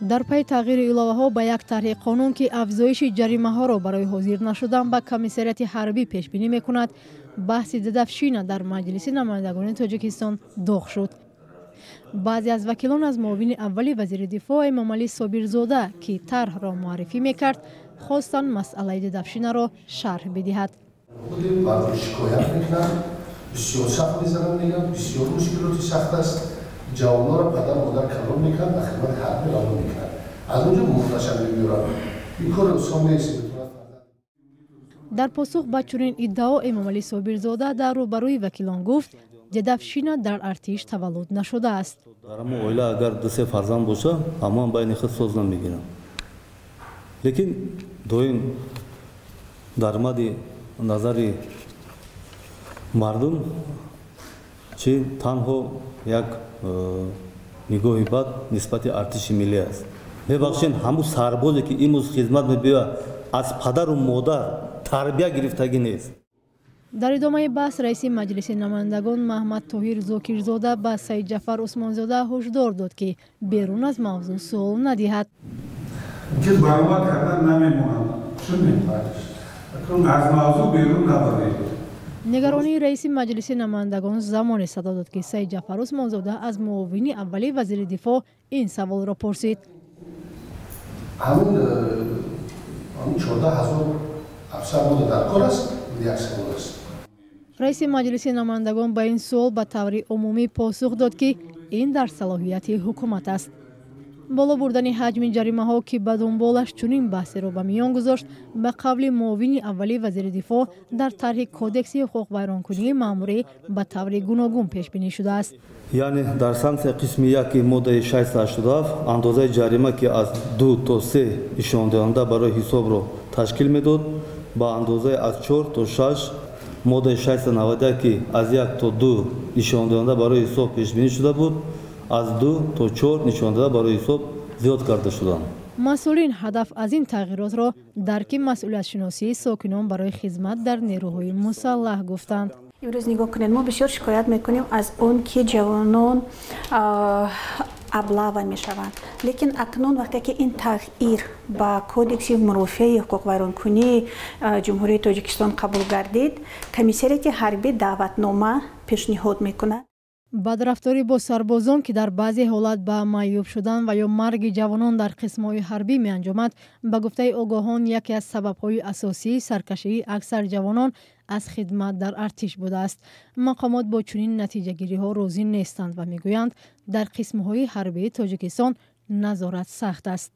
در پی تغییر ایلاوه‌ها به یک طرح قانون که افزایش جریمه‌ها را برای حاضر نشدن به کمیسریت حربی پیش بینی می‌کند، بحث ددفشین در مجلس نمایندگان تاجیکستان داغ شد. بعضی از وکیلان از معاون اولی وزیر دفاع امامعلی صابرزاده که طرح را معرفی می‌کرد، خواستند مسئله ددفشین را شرح بدهد. شکایت می‌کنند، بسیار سخت می‌زنند، میگن بسیار مشکلاتی سخت است. جوان‌ها را پدر مادر کلام می‌کنند، به خدمت حربی روان می‌کنند. از اونجا مختصر می‌گیرند. این کار آسان نیست. در پاسخ به چنین ادعا امامعلی صابرزاده در روبروی وکیلان گفت ددفشین در ارتش تولد نشده است. در اویلا اگر دو سه فرزند باشه اما بین خود سوز نمیگیرن. لیکن دویم در مورد نظر مردم چه تنها یک نگاهی بد نسبت ارتش ملی است. ببخشید همون سربازی که امروز خدمت می‌بیاید از پدر و مادر تربیت گرفتگی نیست. در ادامه بحث رئیس مجلس نمایندگان محمد طاهر زاکرزاده به سید جعفر عثمانزاده هشدار داد که بیرون از موضوع سوال ندهد. چیز برآمد کردن نمی‌ماند. از موضوع بیرون نبرید. نگرانی رئیس مجلس نمایندگان زمان صدا داد که سید جعفر عثمانزاده از معاون اولی وزیر دفاع این سوال را پرسید. همون 14,000 افسر بوده در کار است، یک سوال است. رئیس مجلس نمایندگان به این سوال به طور عمومی پاسخ داد که این در صلاحیت حکومت است. بالا بردن حجم جریمه ها که به دنبالش چنین بحثی را به میان گذاشت، به قول معاون اولی وزیر دفاع در طرح کودکس حقوق ویرانکنی ماموری به طور گوناگون پیش بینی شده است. یعنی در سانکسیا قسم 1 ماده 687 اندازه جریمه که از 2 تا 3 نشان دهنده برای حساب را تشکیل میداد، با اندازه از 4 تا 6 ماده 690 که از 1 تا 2 نشان دهنده برای حساب پیش بینی شده بود، از 2 تا 4 نشان دهنده برای حساب زیاد کرده شدند. مسئولین هدف از این تغییرات را درک مسئولیت شناسی ساکنان برای خدمت در نیروهای مسلح گفتند. امروز نگاه کنید، ما بسیار شکایت میکنیم از اون که جوانان ابله میشوند، لیکن اکنون وقتی که این تغییر با کودکس مرافعه حقوق ویرانکنی جمهوری تاجیکستان قبول گردید، کمیسریت حربی دعوتنامه پیشنهاد میکند. بدرفتاری با سربازان که در بعضی حالت به معیوب شدن و یا مرگ جوانان در قسم‌های حربی می انجامد، به گفته آگاهان یکی از سبب‌های اساسی سرکشی اکثر جوانان از خدمت در ارتش بوده است. مقامات با چنین نتیجه گیری ها راضی نیستند و میگویند در قسم‌های حربی تاجیکستان نظارت سخت است.